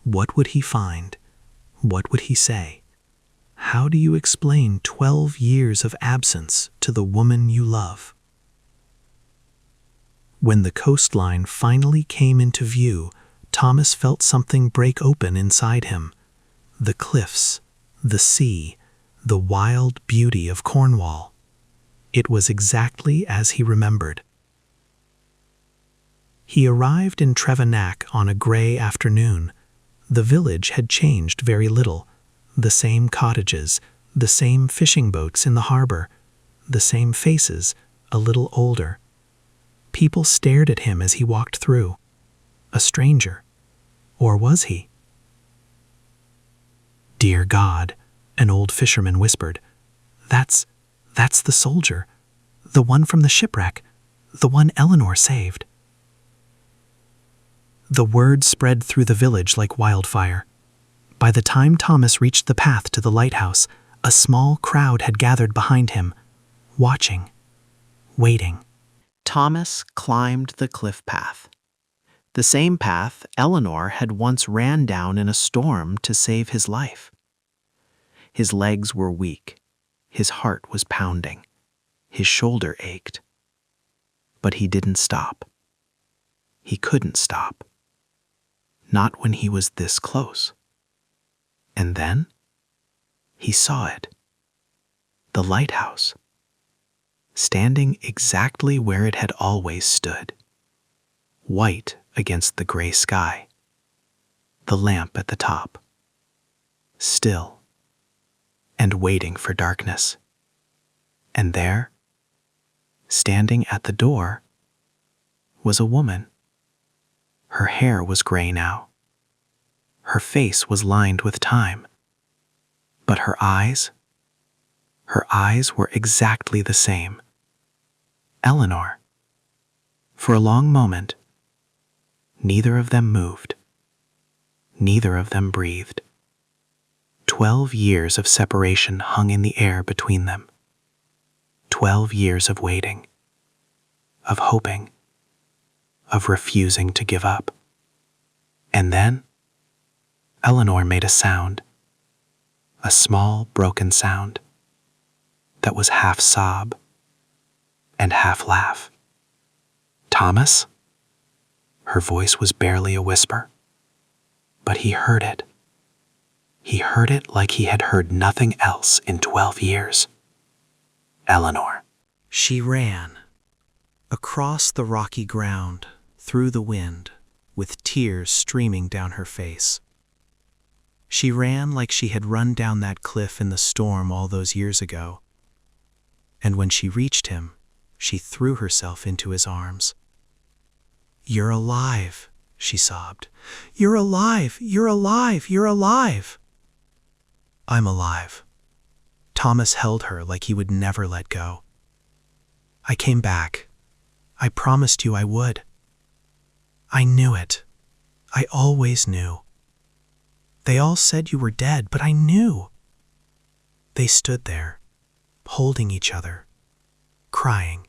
What would he find? What would he say? How do you explain 12 years of absence to the woman you love? When the coastline finally came into view, Thomas felt something break open inside him. The cliffs, the sea, the wild beauty of Cornwall. It was exactly as he remembered. He arrived in Trevennack on a grey afternoon. The village had changed very little. The same cottages, the same fishing boats in the harbor, the same faces, a little older. People stared at him as he walked through. A stranger. Or was he? Dear God, an old fisherman whispered. That's the soldier. The one from the shipwreck. The one Eleanor saved. The word spread through the village like wildfire. By the time Thomas reached the path to the lighthouse, a small crowd had gathered behind him, watching, waiting. Thomas climbed the cliff path. The same path Eleanor had once ran down in a storm to save his life. His legs were weak. His heart was pounding. His shoulder ached. But he didn't stop. He couldn't stop. Not when he was this close. And then he saw it. The lighthouse. Standing exactly where it had always stood. White against the gray sky. The lamp at the top. Still. And waiting for darkness. And there, standing at the door, was a woman. Her hair was gray now. Her face was lined with time. But her eyes were exactly the same. Eleanor. For a long moment, neither of them moved. Neither of them breathed. 12 years of separation hung in the air between them. 12 years of waiting, of hoping, of refusing to give up. And then, Eleanor made a sound, a small broken sound that was half sob and half laugh. Thomas? Her voice was barely a whisper, but he heard it. He heard it like he had heard nothing else in 12 years. Eleanor. She ran. Across the rocky ground, through the wind, with tears streaming down her face. She ran like she had run down that cliff in the storm all those years ago. And when she reached him, she threw herself into his arms. "You're alive," she sobbed. "You're alive! You're alive! You're alive!" "I'm alive." Thomas held her like he would never let go. "I came back. I promised you I would. I knew it. I always knew. They all said you were dead, but I knew." They stood there, holding each other, crying.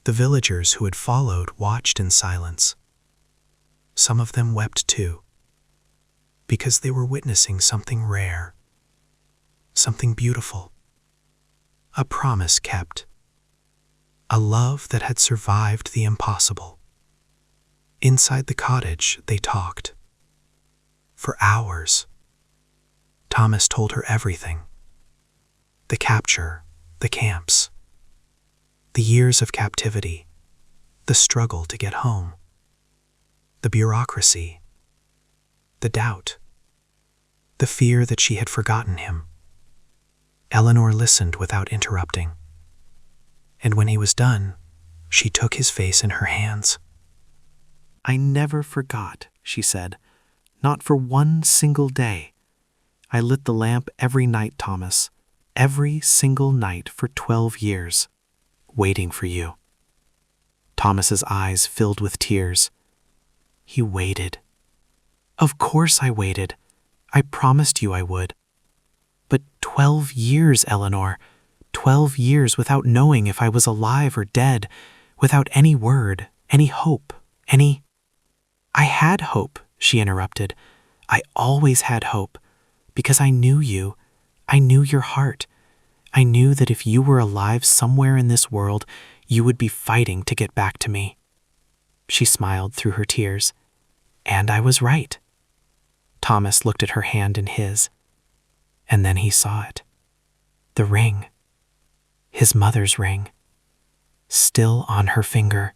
The villagers who had followed watched in silence. Some of them wept too, because they were witnessing something rare, something beautiful, a promise kept, a love that had survived the impossible. Inside the cottage, they talked. For hours. Thomas told her everything. The capture, the camps, the years of captivity, the struggle to get home, the bureaucracy, the doubt, the fear that she had forgotten him. Eleanor listened without interrupting. And when he was done, she took his face in her hands. "I never forgot," she said. "Not for one single day. I lit the lamp every night, Thomas. Every single night for 12 years. Waiting for you." Thomas's eyes filled with tears. "You waited." "Of course I waited. I promised you I would." "But 12 years, Eleanor. 12 years without knowing if I was alive or dead, without any word, any hope, any—" "I had hope," she interrupted. "I always had hope, because I knew you. I knew your heart. I knew that if you were alive somewhere in this world, you would be fighting to get back to me." She smiled through her tears. "And I was right." Thomas looked at her hand in his, and then he saw it. The ring. His mother's ring. Still on her finger.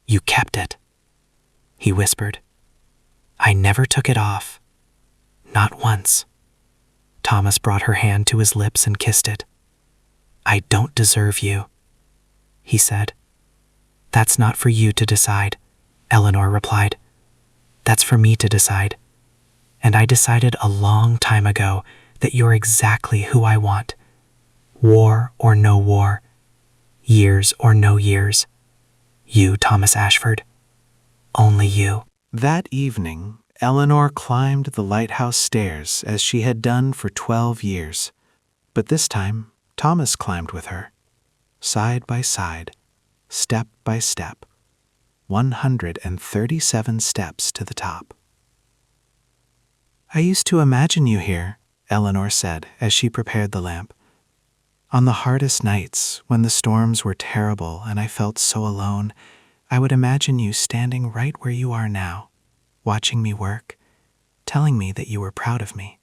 "You kept it," he whispered. "I never took it off. Not once." Thomas brought her hand to his lips and kissed it. "I don't deserve you," he said. "That's not for you to decide," Eleanor replied. "That's for me to decide. And I decided a long time ago that you're exactly who I want. War or no war, years or no years. You, Thomas Ashford. Only you." That evening, Eleanor climbed the lighthouse stairs as she had done for 12 years. But this time, Thomas climbed with her. Side by side, step by step, 137 steps to the top. "I used to imagine you here," Eleanor said as she prepared the lamp. "On the hardest nights, when the storms were terrible and I felt so alone, I would imagine you standing right where you are now, watching me work, telling me that you were proud of me."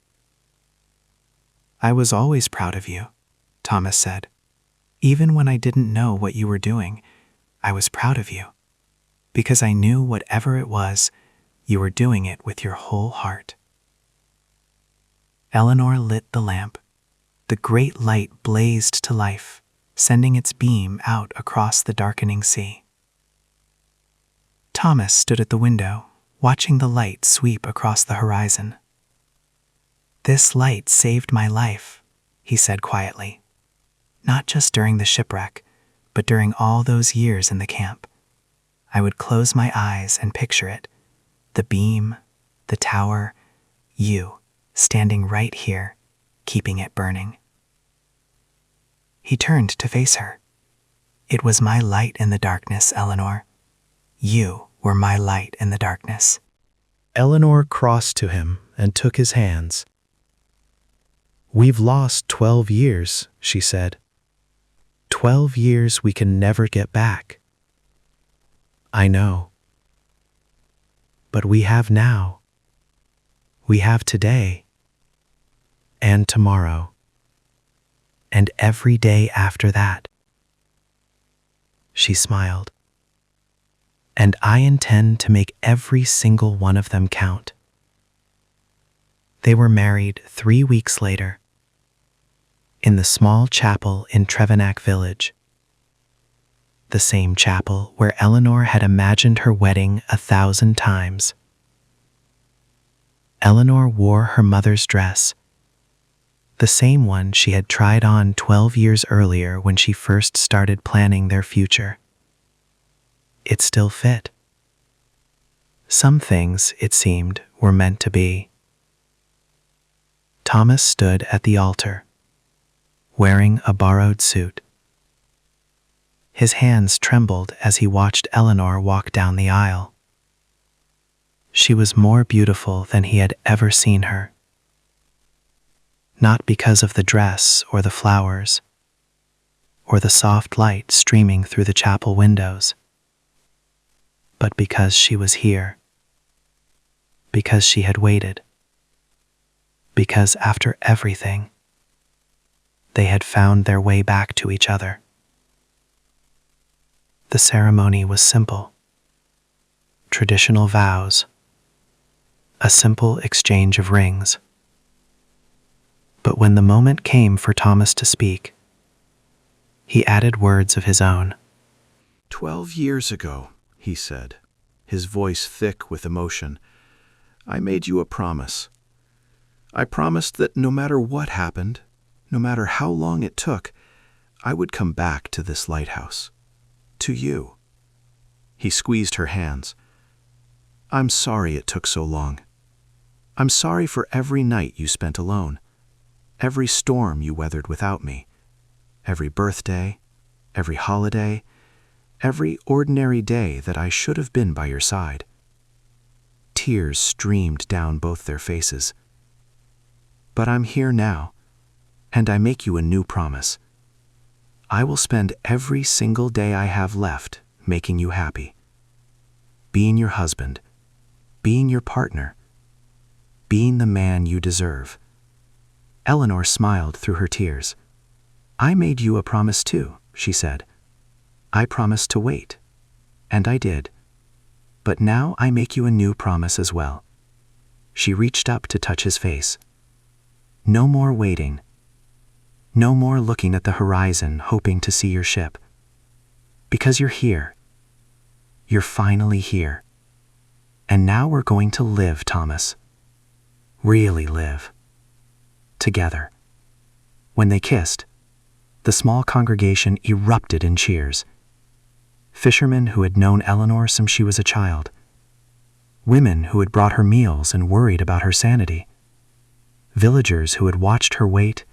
"I was always proud of you," Thomas said. "Even when I didn't know what you were doing, I was proud of you, because I knew whatever it was, you were doing it with your whole heart." Eleanor lit the lamp. The great light blazed to life, sending its beam out across the darkening sea. Thomas stood at the window, watching the light sweep across the horizon. "This light saved my life," he said quietly. "Not just during the shipwreck, but during all those years in the camp. I would close my eyes and picture it. The beam, the tower, you, standing right here, keeping it burning." He turned to face her. "It was my light in the darkness, Eleanor. You were my light in the darkness." Eleanor crossed to him and took his hands. "We've lost 12 years," she said. 12 years we can never get back." "I know. But we have now. We have today. And tomorrow. And every day after that." She smiled. "And I intend to make every single one of them count." They were married 3 weeks later, in the small chapel in Trevenack village, the same chapel where Eleanor had imagined her wedding 1,000 times. Eleanor wore her mother's dress, the same one she had tried on 12 years earlier when she first started planning their future. It still fit. Some things, it seemed, were meant to be. Thomas stood at the altar, wearing a borrowed suit. His hands trembled as he watched Eleanor walk down the aisle. She was more beautiful than he had ever seen her. Not because of the dress or the flowers, or the soft light streaming through the chapel windows, but because she was here, because she had waited, because after everything, they had found their way back to each other. The ceremony was simple. Traditional vows, a simple exchange of rings. But when the moment came for Thomas to speak, he added words of his own. 12 years ago, he said, his voice thick with emotion, I made you a promise. I promised that no matter what happened, no matter how long it took, I would come back to this lighthouse, to you. He squeezed her hands. I'm sorry it took so long. I'm sorry for every night you spent alone, every storm you weathered without me, every birthday, every holiday, every ordinary day that I should have been by your side. Tears streamed down both their faces. But I'm here now, and I make you a new promise. I will spend every single day I have left making you happy, being your husband, being your partner, being the man you deserve. Eleanor smiled through her tears. I made you a promise too, she said. I promised to wait, and I did. But now I make you a new promise as well. She reached up to touch his face. No more waiting. No more looking at the horizon hoping to see your ship. Because you're here. You're finally here. And now we're going to live, Thomas. Really live. Together. When they kissed, the small congregation erupted in cheers. Fishermen who had known Eleanor since she was a child. Women who had brought her meals and worried about her sanity. Villagers who had watched her wait,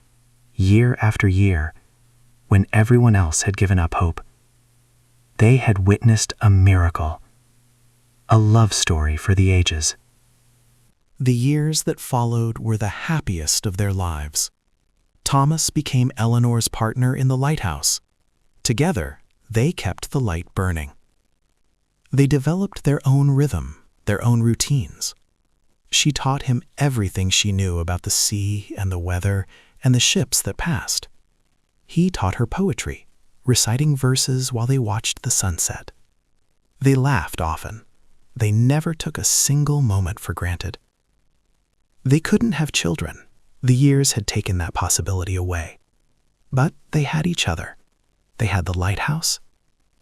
year after year, when everyone else had given up hope. They had witnessed a miracle, a love story for the ages. The years that followed were the happiest of their lives. Thomas became Eleanor's partner in the lighthouse. Together, they kept the light burning. They developed their own rhythm, their own routines. She taught him everything she knew about the sea and the weather and the ships that passed. He taught her poetry, reciting verses while they watched the sunset. They laughed often. They never took a single moment for granted. They couldn't have children. The years had taken that possibility away. But they had each other. They had the lighthouse.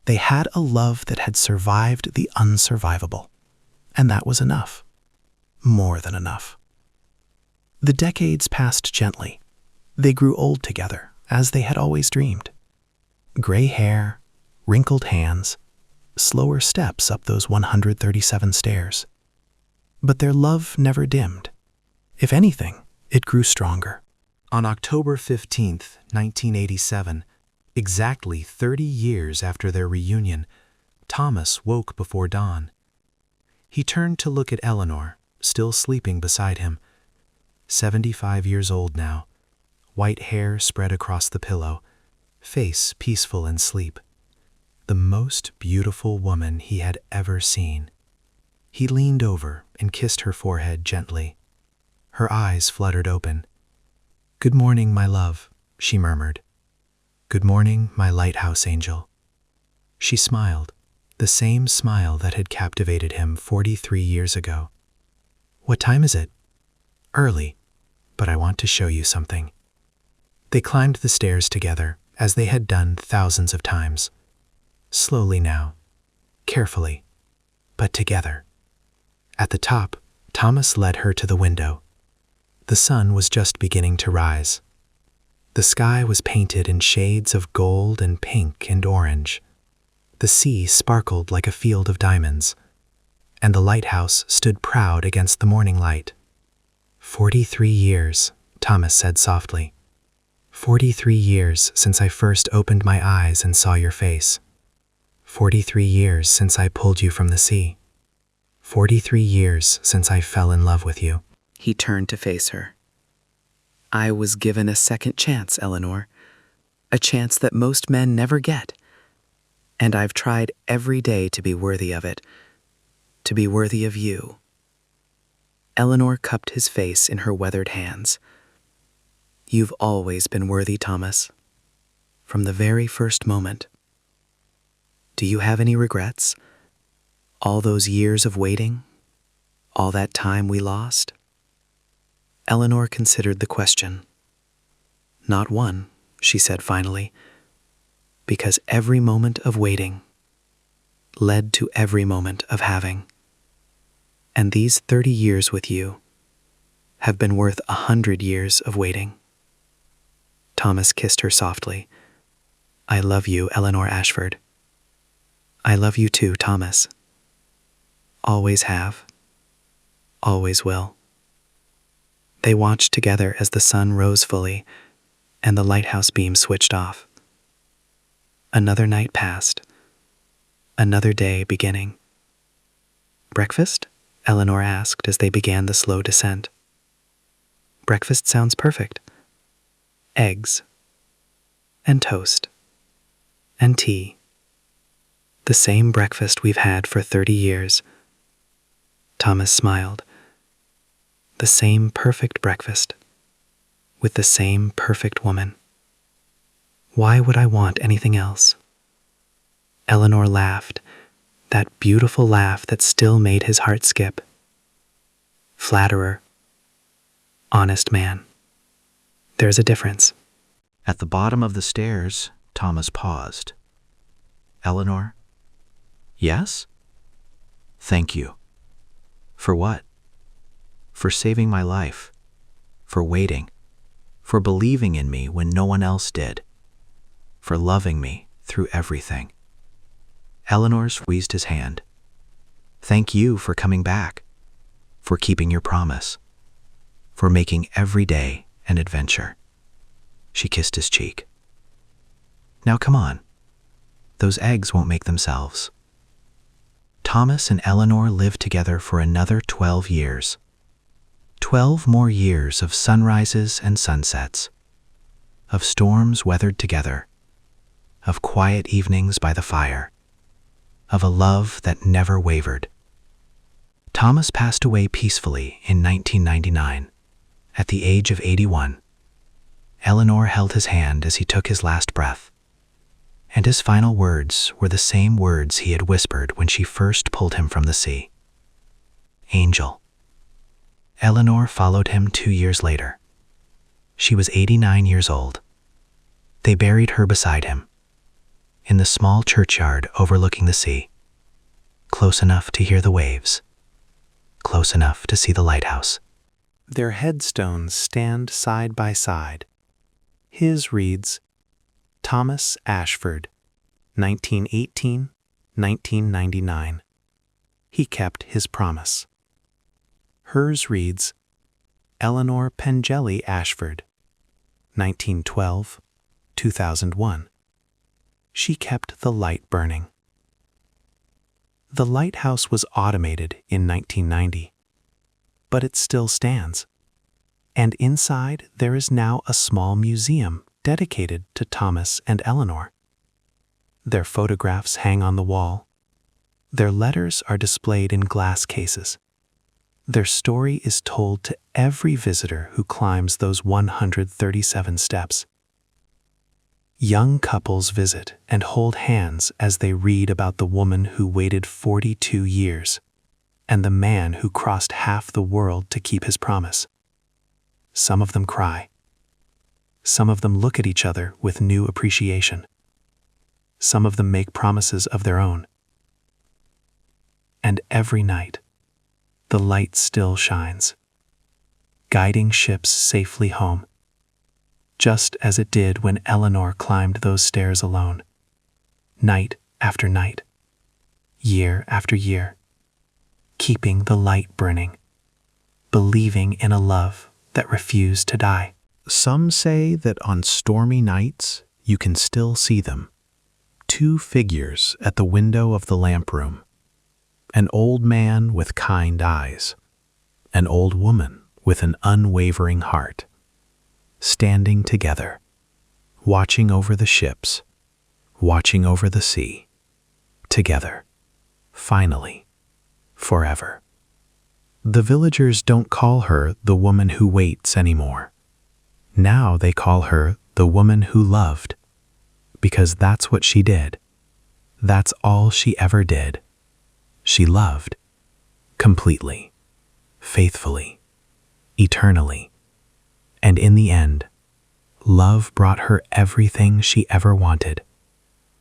They had a love that had survived the unsurvivable. And that was enough. More than enough. The decades passed gently. They grew old together, as they had always dreamed. Gray hair, wrinkled hands, slower steps up those 137 stairs. But their love never dimmed. If anything, it grew stronger. On October 15th, 1987, exactly 30 years after their reunion, Thomas woke before dawn. He turned to look at Eleanor, still sleeping beside him. 75 years old now, white hair spread across the pillow, face peaceful in sleep. The most beautiful woman he had ever seen. He leaned over and kissed her forehead gently. Her eyes fluttered open. "Good morning, my love," she murmured. "Good morning, my lighthouse angel." She smiled, the same smile that had captivated him 43 years ago. "What time is it?" "Early, but I want to show you something." They climbed the stairs together, as they had done thousands of times. Slowly now, carefully, but together. At the top, Thomas led her to the window. The sun was just beginning to rise. The sky was painted in shades of gold and pink and orange. The sea sparkled like a field of diamonds, and the lighthouse stood proud against the morning light. 43 years, Thomas said softly. 43 years since I first opened my eyes and saw your face. 43 years since I pulled you from the sea. 43 years since I fell in love with you. He turned to face her. I was given a second chance, Eleanor. A chance that most men never get. And I've tried every day to be worthy of it. To be worthy of you. Eleanor cupped his face in her weathered hands. You've always been worthy, Thomas. From the very first moment. Do you have any regrets? All those years of waiting? All that time we lost? Eleanor considered the question. Not one, she said finally, because every moment of waiting led to every moment of having. And these 30 years with you have been worth 100 years of waiting. Thomas kissed her softly. I love you, Eleanor Ashford. I love you too, Thomas. Always have. Always will. They watched together as the sun rose fully and the lighthouse beam switched off. Another night passed. Another day beginning. Breakfast? Eleanor asked as they began the slow descent. Breakfast sounds perfect. Eggs. And toast. And tea. The same breakfast we've had for 30 years. Thomas smiled. The same perfect breakfast. With the same perfect woman. Why would I want anything else? Eleanor laughed, that beautiful laugh that still made his heart skip. Flatterer. Honest man. There's a difference. At the bottom of the stairs, Thomas paused. Eleanor? Yes? Thank you. For what? For saving my life. For waiting. For believing in me when no one else did. For loving me through everything. Eleanor squeezed his hand. Thank you for coming back. For keeping your promise. For making every day an adventure. She kissed his cheek. Now come on. Those eggs won't make themselves. Thomas and Eleanor lived together for another 12 years. 12 more years of sunrises and sunsets. Of storms weathered together. Of quiet evenings by the fire. Of a love that never wavered. Thomas passed away peacefully in 1999, at the age of 81. Eleanor held his hand as he took his last breath, and his final words were the same words he had whispered when she first pulled him from the sea. Angel. Eleanor followed him 2 years later. She was 89 years old. They buried her beside him, in the small churchyard overlooking the sea, close enough to hear the waves, close enough to see the lighthouse. Their headstones stand side by side. His reads, Thomas Ashford, 1918-1999. He kept his promise. Hers reads, Eleanor Pengelly Ashford, 1912-2001. She kept the light burning. The lighthouse was automated in 1990, but it still stands. And inside there is now a small museum dedicated to Thomas and Eleanor. Their photographs hang on the wall. Their letters are displayed in glass cases. Their story is told to every visitor who climbs those 137 steps. Young couples visit and hold hands as they read about the woman who waited 42 years and the man who crossed half the world to keep his promise. Some of them cry. Some of them look at each other with new appreciation. Some of them make promises of their own. And every night, the light still shines, guiding ships safely home, just as it did when Eleanor climbed those stairs alone, night after night, year after year, keeping the light burning, believing in a love that refused to die. Some say that on stormy nights you can still see them, 2 figures at the window of the lamp room, an old man with kind eyes, an old woman with an unwavering heart, standing together, watching over the ships, watching over the sea, together, finally, forever. The villagers don't call her the woman who waits anymore. Now they call her the woman who loved, because that's what she did. That's all she ever did. She loved, completely, faithfully, eternally, and in the end, love brought her everything she ever wanted.